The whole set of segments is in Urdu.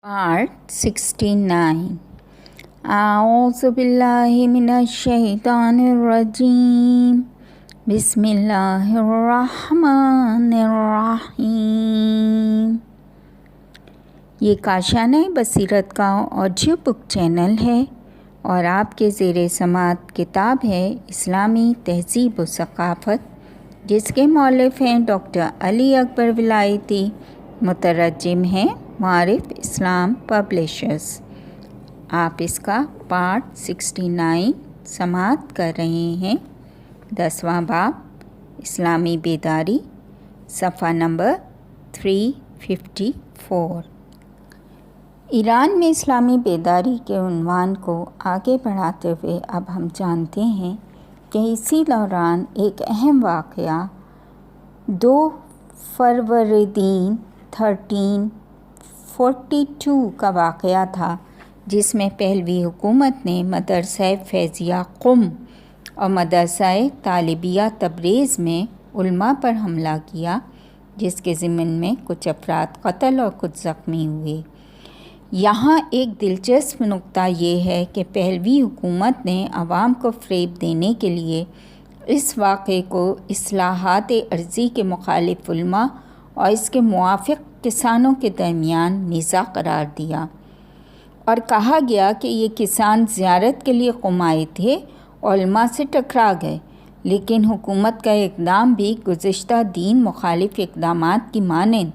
Part 69 أعوذ بالله من الشيطان الرجيم بسم الله الرحمن الرحیم۔ یہ کاشانہ بصیرت کا آڈیو بک چینل ہے اور آپ کے زیر سماعت کتاب ہے اسلامی تہذیب و ثقافت، جس کے مؤلف ہیں ڈاکٹر علی اکبر ولایتی، مترجم ہیں معارف اسلام پبلیشرز۔ آپ اس کا پارٹ 69 سماعت کر رہے ہیں۔ 10واں باب اسلامی بیداری، صفحہ نمبر 354۔ ایران میں اسلامی بیداری کے عنوان کو آگے بڑھاتے ہوئے اب ہم جانتے ہیں کہ اسی دوران ایک اہم واقعہ 2 فروردین 1342 کا واقعہ تھا، جس میں پہلوی حکومت نے مدرسہ فیضیہ قم اور مدرسہ طالبیہ تبریز میں علماء پر حملہ کیا، جس کے ضمن میں کچھ افراد قتل اور کچھ زخمی ہوئے۔ یہاں ایک دلچسپ نقطہ یہ ہے کہ پہلوی حکومت نے عوام کو فریب دینے کے لیے اس واقعے کو اصلاحات ارضی کے مخالف علماء اور اس کے موافق کسانوں کے درمیان نزاع قرار دیا، اور کہا گیا کہ یہ کسان زیارت کے لیے قم آئے تھے اور علماء سے ٹکرا گئے، لیکن حکومت کا اقدام بھی گزشتہ دین مخالف اقدامات کی مانند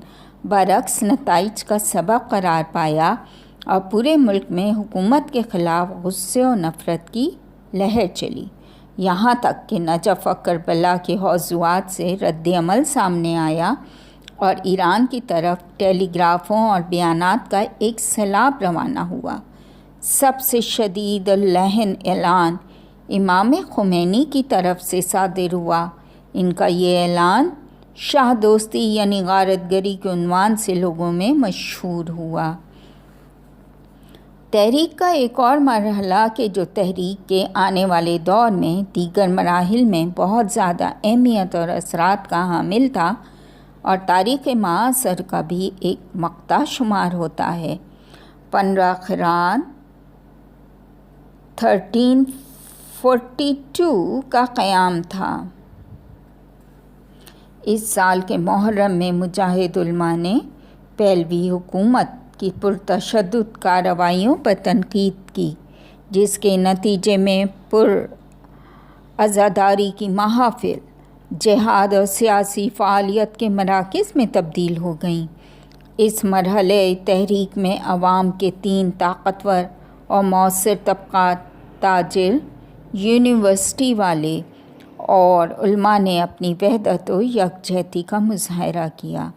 برعکس نتائج کا سبب قرار پایا اور پورے ملک میں حکومت کے خلاف غصے و نفرت کی لہر چلی، یہاں تک کہ نجف اور کربلا کے موضوعات سے رد عمل سامنے آیا اور ایران کی طرف ٹیلی گرافوں اور بیانات کا ایک سیلاب روانہ ہوا۔ سب سے شدید اللحن اعلان امام خمینی کی طرف سے صادر ہوا۔ ان کا یہ اعلان شاہ دوستی یعنی غارت گری کے عنوان سے لوگوں میں مشہور ہوا۔ تحریک کا ایک اور مرحلہ کہ جو تحریک کے آنے والے دور میں دیگر مراحل میں بہت زیادہ اہمیت اور اثرات کا حامل تھا اور تاریخ معاصر کا بھی ایک مقطع شمار ہوتا ہے، 15 خرداد 1342 کا قیام تھا۔ اس سال کے محرم میں مجاہد علماء نے پہلوی حکومت کی پرتشدد کارروائیوں پر تنقید کی، جس کے نتیجے میں عزاداری کی محافل جہاد اور سیاسی فعالیت کے مراکز میں تبدیل ہو گئیں۔ اس مرحلے تحریک میں عوام کے 3 طاقتور اور مؤثر طبقات، تاجر، یونیورسٹی والے اور علماء نے اپنی وحدت و یکجہتی کا مظاہرہ کیا۔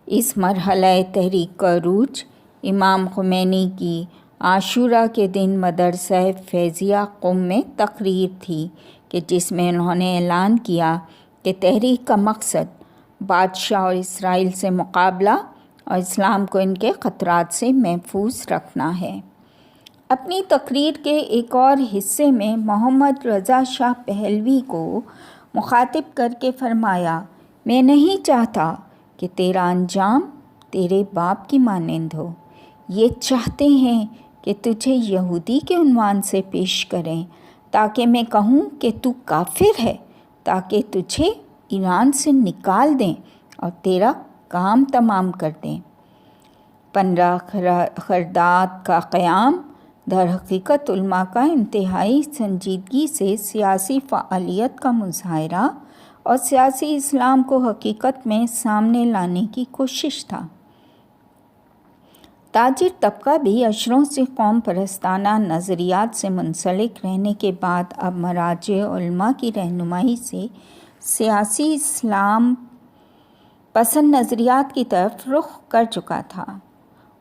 اس مرحلہ تحریک کا عروج امام خمینی کی عاشورہ کے دن مدرسہ فیضیہ قم میں تقریر تھی کہ جس میں انہوں نے اعلان کیا کہ تحریک کا مقصد بادشاہ اور اسرائیل سے مقابلہ اور اسلام کو ان کے خطرات سے محفوظ رکھنا ہے۔ اپنی تقریر کے ایک اور حصے میں محمد رضا شاہ پہلوی کو مخاطب کر کے فرمایا، میں نہیں چاہتا کہ تیرا انجام تیرے باپ کی مانند ہو۔ یہ چاہتے ہیں کہ تجھے یہودی کے عنوان سے پیش کریں تاکہ میں کہوں کہ تو کافر ہے، تاکہ تجھے ایران سے نکال دیں اور تیرا کام تمام کر دیں۔ 15 خرداد کا قیام در حقیقت علماء کا انتہائی سنجیدگی سے سیاسی فعالیت کا مظاہرہ اور سیاسی اسلام کو حقیقت میں سامنے لانے کی کوشش تھا۔ تاجر طبقہ بھی اشروں سے قوم پرستانہ نظریات سے منسلک رہنے کے بعد اب مراجع علماء کی رہنمائی سے سیاسی اسلام پسند نظریات کی طرف رخ کر چکا تھا،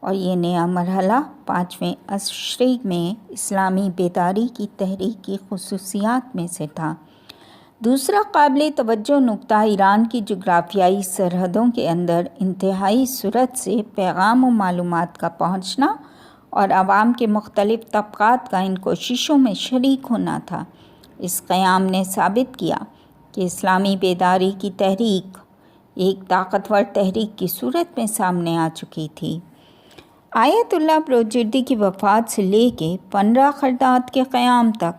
اور یہ نیا مرحلہ 5ویں عشرے میں اسلامی بیداری کی تحریک کی خصوصیات میں سے تھا۔ دوسرا قابل توجہ نقطہ ایران کی جغرافیائی سرحدوں کے اندر انتہائی سرعت سے پیغام و معلومات کا پہنچنا اور عوام کے مختلف طبقات کا ان کوششوں میں شریک ہونا تھا۔ اس قیام نے ثابت کیا کہ اسلامی بیداری کی تحریک ایک طاقتور تحریک کی صورت میں سامنے آ چکی تھی۔ آیت اللہ بروجردی کی وفات سے لے کے 15 خرداد کے قیام تک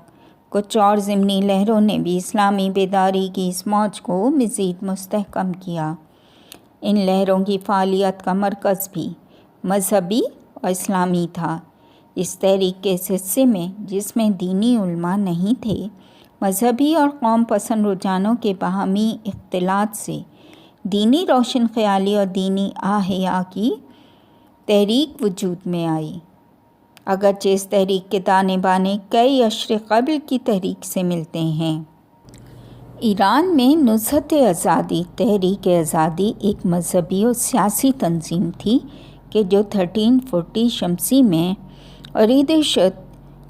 کچھ اور ضمنی لہروں نے بھی اسلامی بیداری کی اس موج کو مزید مستحکم کیا۔ ان لہروں کی فعالیت کا مرکز بھی مذہبی اور اسلامی تھا۔ اس تحریک کے اس حصے میں، جس میں دینی علماء نہیں تھے، مذہبی اور قوم پسند رجحانوں کے باہمی اختلاط سے دینی روشن خیالی اور دینی احیا کی تحریک وجود میں آئی۔ اگرچہ اس تحریک کے دانے بانے کئی عشر قبل کی تحریک سے ملتے ہیں۔ ایران میں نصرت آزادی تحریک آزادی ایک مذہبی اور سیاسی تنظیم تھی کہ جو 1340 شمسی میں عرید شد،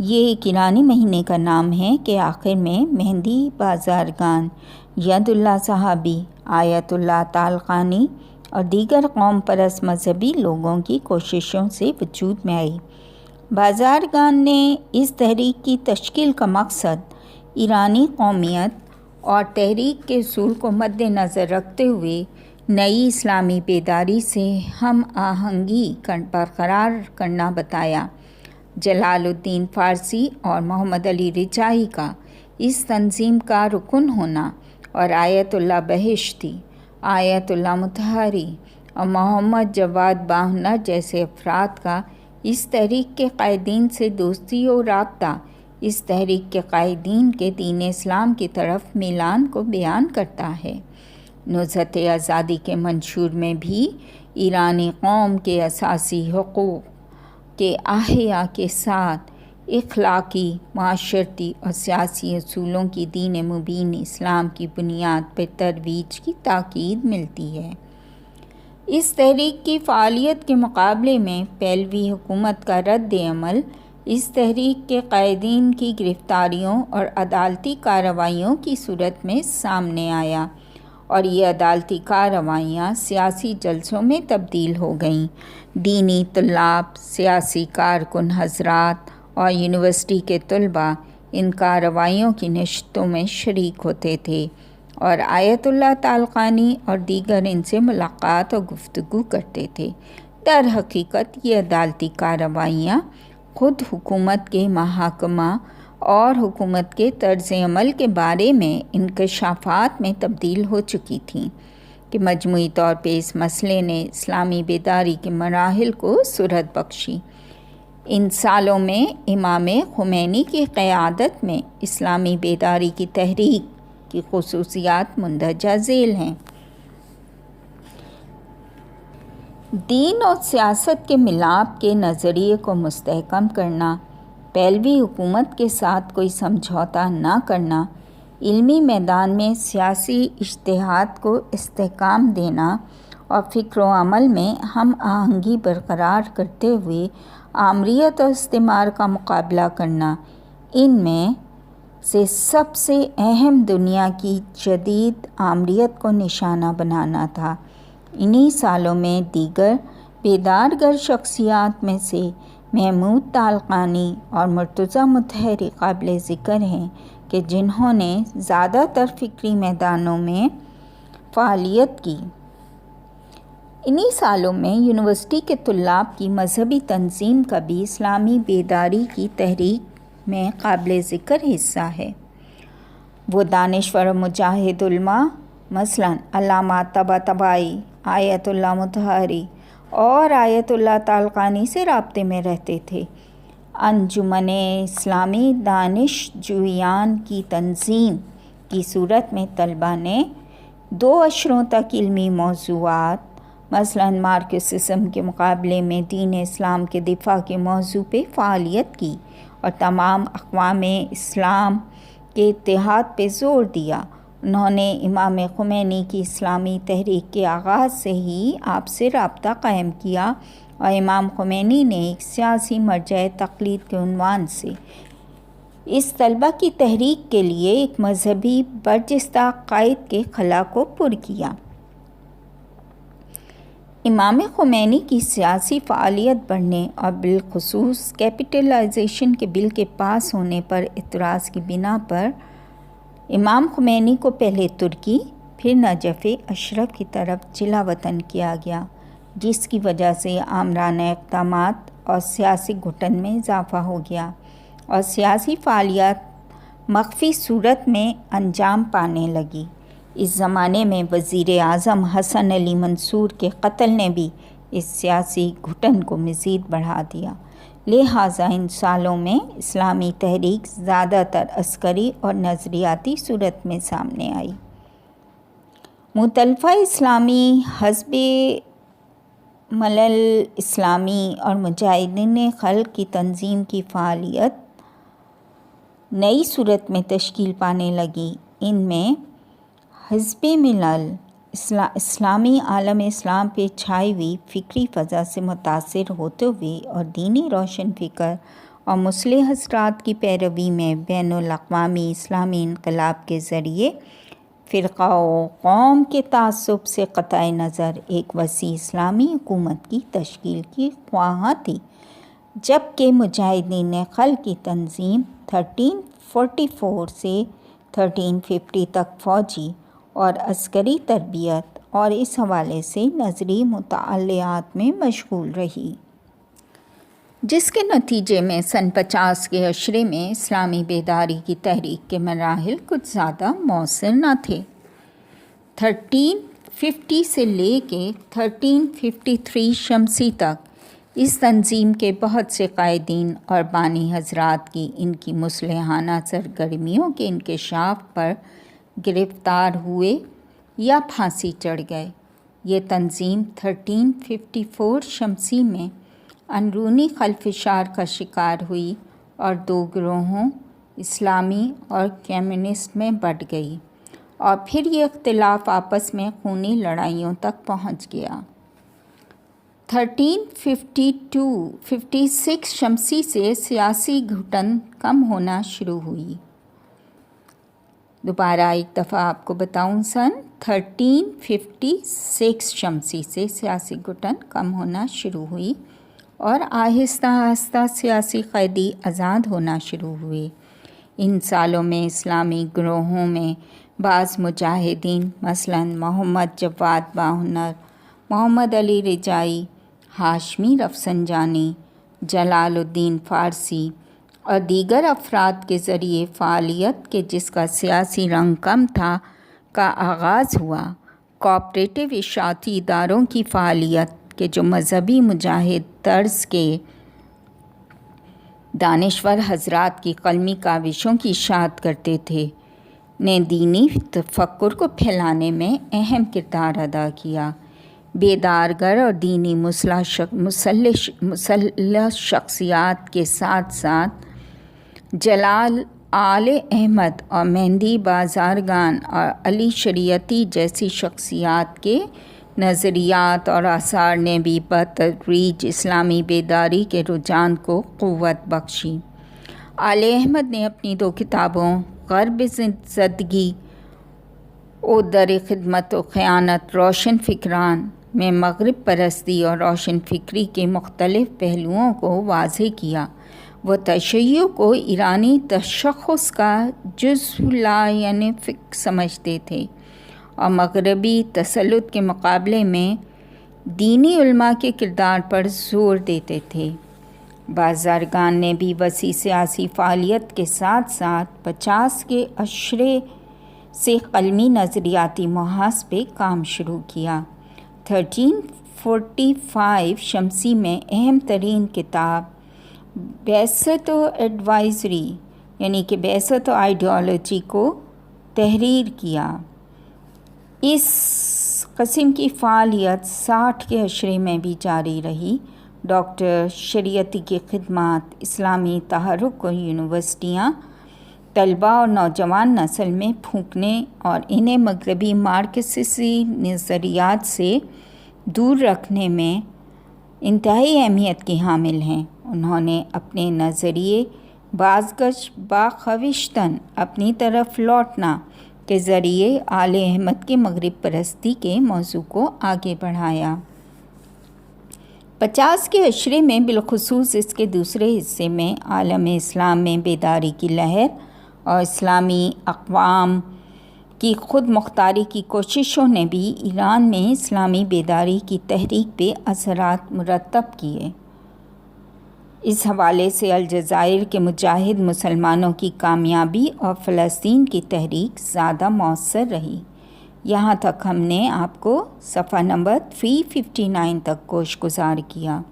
یہ ایک ایرانی مہینے کا نام ہے، کہ آخر میں مہندی بازرگان، ید اللہ صحابی، آیت اللہ طالقانی اور دیگر قوم پرست مذہبی لوگوں کی کوششوں سے وجود میں آئی۔ بازرگان نے اس تحریک کی تشکیل کا مقصد ایرانی قومیت اور تحریک کے اصول کو مد نظر رکھتے ہوئے نئی اسلامی بیداری سے ہم آہنگی برقرار کرنا بتایا۔ جلال الدین فارسی اور محمد علی رجائی کا اس تنظیم کا رکن ہونا اور آیت اللہ بہشتی، آیت اللہ مطہری اور محمد جواد باہنر جیسے افراد کا اس تحریک کے قائدین سے دوستی و رابطہ اس تحریک کے قائدین کے دین اسلام کی طرف میلان کو بیان کرتا ہے۔ نصرت آزادی کے منشور میں بھی ایرانی قوم کے اساسی حقوق کے احیا کے ساتھ اخلاقی، معاشرتی اور سیاسی اصولوں کی دین مبین اسلام کی بنیاد پر ترویج کی تاکید ملتی ہے۔ اس تحریک کی فعالیت کے مقابلے میں پہلوی حکومت کا رد عمل اس تحریک کے قائدین کی گرفتاریوں اور عدالتی کارروائیوں کی صورت میں سامنے آیا، اور یہ عدالتی کارروائیاں سیاسی جلسوں میں تبدیل ہو گئیں۔ دینی طلاب، سیاسی کارکن حضرات اور یونیورسٹی کے طلباء ان کارروائیوں کی نشستوں میں شریک ہوتے تھے، اور آیت اللہ طالقانی اور دیگر ان سے ملاقات اور گفتگو کرتے تھے۔ در حقیقت یہ عدالتی کارروائیاں خود حکومت کے محاکمہ اور حکومت کے طرز عمل کے بارے میں انکشافات میں تبدیل ہو چکی تھیں، کہ مجموعی طور پہ اس مسئلے نے اسلامی بیداری کے مراحل کو سرعت بخشی۔ ان سالوں میں امام خمینی کی قیادت میں اسلامی بیداری کی تحریک کی خصوصیات مندرجہ ذیل ہیں۔ دین اور سیاست کے ملاپ کے نظریے کو مستحکم کرنا، پہلوی حکومت کے ساتھ کوئی سمجھوتا نہ کرنا، علمی میدان میں سیاسی اجتہاد کو استحکام دینا اور فکر و عمل میں ہم آہنگی برقرار کرتے ہوئے آمریت اور استعمار کا مقابلہ کرنا، ان میں سے سب سے اہم دنیا کی جدید آمریت کو نشانہ بنانا تھا۔ انہی سالوں میں دیگر بیدارگر شخصیات میں سے محمود طالقانی اور مرتضیٰ مطہری قابل ذکر ہیں، کہ جنہوں نے زیادہ تر فکری میدانوں میں فعالیت کی۔ انہی سالوں میں یونیورسٹی کے طلاب کی مذہبی تنظیم کا بھی اسلامی بیداری کی تحریک میں قابل ذکر حصہ ہے۔ وہ دانشور و مجاہد علماء مثلاً علامہ طباطبائی، آیت اللہ مطہری اور آیت اللہ طالقانی سے رابطے میں رہتے تھے۔ انجمن اسلامی دانش جویان کی تنظیم کی صورت میں طلباء نے 2 عشروں تک علمی موضوعات مثلاً مارکسزم کے مقابلے میں دین اسلام کے دفاع کے موضوع پہ فعالیت کی، اور تمام اقوام اسلام کے اتحاد پہ زور دیا۔ انہوں نے امام خمینی کی اسلامی تحریک کے آغاز سے ہی آپ سے رابطہ قائم کیا، اور امام خمینی نے ایک سیاسی مرجع تقلید کے عنوان سے اس طلبہ کی تحریک کے لیے ایک مذہبی برجستہ قائد کے خلا کو پر کیا۔ امام خمینی کی سیاسی فعالیت بڑھنے اور بالخصوص کیپٹلائزیشن کے بل کے پاس ہونے پر اعتراض کی بنا پر امام خمینی کو پہلے ترکی پھر نجف اشرف کی طرف جلا وطن کیا گیا۔ جس کی وجہ سے آمرانہ اقدامات اور سیاسی گھٹن میں اضافہ ہو گیا اور سیاسی فعالیت مخفی صورت میں انجام پانے لگی۔ اس زمانے میں وزیر اعظم حسن علی منصور کے قتل نے بھی اس سیاسی گھٹن کو مزید بڑھا دیا، لہٰذا ان سالوں میں اسلامی تحریک زیادہ تر عسکری اور نظریاتی صورت میں سامنے آئی۔ مؤتلفہ اسلامی، حزب ملل اسلامی اور مجاہدین خلق کی تنظیم کی فعالیت نئی صورت میں تشکیل پانے لگی۔ ان میں حزب ملل اسلامی عالم اسلام پہ چھائی ہوئی فکری فضا سے متاثر ہوتے ہوئے اور دینی روشن فکر اور مصلح حضرات کی پیروی میں بین الاقوامی اسلامی انقلاب کے ذریعے فرقہ و قوم کے تعصب سے قطع نظر ایک وسیع اسلامی حکومت کی تشکیل کی خواہاں تھی، جبکہ مجاہدین خلق کی تنظیم 1344 سے 1350 تک فوجی اور عسکری تربیت اور اس حوالے سے نظری مطالعات میں مشغول رہی، جس کے نتیجے میں سن 50 کے عشرے میں اسلامی بیداری کی تحریک کے مراحل کچھ زیادہ مؤثر نہ تھے۔ 1350 سے لے کے 1353 شمسی تک اس تنظیم کے بہت سے قائدین اور بانی حضرات کی ان کی مصلحانہ سرگرمیوں کے انکشاف پر گرفتار ہوئے یا پھانسی چڑھ گئے۔ یہ تنظیم 1354 شمسی میں اندرونی خلفشار کا شکار ہوئی اور دو گروہوں، اسلامی اور کمیونسٹ میں بٹ گئی، اور پھر یہ اختلاف آپس میں خونی لڑائیوں تک پہنچ گیا۔ 1356 شمسی سے سیاسی گھٹن کم ہونا شروع ہوئی۔ دوبارہ ایک دفعہ آپ کو بتاؤں، سن 1356 شمسی سے سیاسی گھٹن کم ہونا شروع ہوئی اور آہستہ آہستہ سیاسی قیدی آزاد ہونا شروع ہوئے۔ ان سالوں میں اسلامی گروہوں میں بعض مجاہدین مثلاً محمد جواد باہنر، محمد علی رجائی، ہاشمی رفسنجانی، جلال الدین فارسی اور دیگر افراد کے ذریعے فعالیت کے جس کا سیاسی رنگ کم تھا کا آغاز ہوا۔ کوآپریٹو اشاعتی اداروں کی فعالیت کے جو مذہبی مجاہد طرز کے دانشور حضرات کی قلمی کاوشوں کی اشاعت کرتے تھے، نے دینی تفکر کو پھیلانے میں اہم کردار ادا کیا۔ بیدارگر اور دینی مسلح شخصیات کے ساتھ ساتھ جلال آل احمد اور مہندی بازرگان اور علی شریعتی جیسی شخصیات کے نظریات اور آثار نے بھی بتدریج اسلامی بیداری کے رجحان کو قوت بخشی۔ آل احمد نے اپنی دو کتابوں غرب زدگی او در خدمت و خیانت روشن فکران میں مغرب پرستی اور روشن فکری کے مختلف پہلوؤں کو واضح کیا۔ وہ تشیع کو ایرانی تشخص کا جزو لا ینفک سمجھتے تھے اور مغربی تسلط کے مقابلے میں دینی علماء کے کردار پر زور دیتے تھے۔ بازرگان نے بھی وسیع سیاسی فعالیت کے ساتھ ساتھ 50 کے عشرے سے قلمی نظریاتی محاذ پہ کام شروع کیا۔ 1345 شمسی میں اہم ترین کتاب بعثت و ایڈوائزری یعنی کہ بعثت و آئیڈیالوجی کو تحریر کیا۔ اس قسم کی فعالیت 60 کے عشرے میں بھی جاری رہی۔ ڈاکٹر شریعتی کی خدمات اسلامی تحرک کو یونیورسٹیاں، طلباء اور نوجوان نسل میں پھونکنے اور انہیں مغربی مارکسیسی نظریات سے دور رکھنے میں انتہائی اہمیت کی حامل ہیں۔ انہوں نے اپنے نظریے بازگشت باخوشتن اپنی طرف لوٹنا کے ذریعے آل احمد کی مغرب پرستی کے موضوع کو آگے بڑھایا۔ 50 کے عشرے میں بالخصوص اس کے دوسرے حصے میں عالم اسلام میں بیداری کی لہر اور اسلامی اقوام کی خود مختاری کی کوششوں نے بھی ایران میں اسلامی بیداری کی تحریک پہ اثرات مرتب کیے۔ اس حوالے سے الجزائر کے مجاہد مسلمانوں کی کامیابی اور فلسطین کی تحریک زیادہ مؤثر رہی۔ یہاں تک ہم نے آپ کو صفحہ نمبر 359 تک گوش گزار کیا۔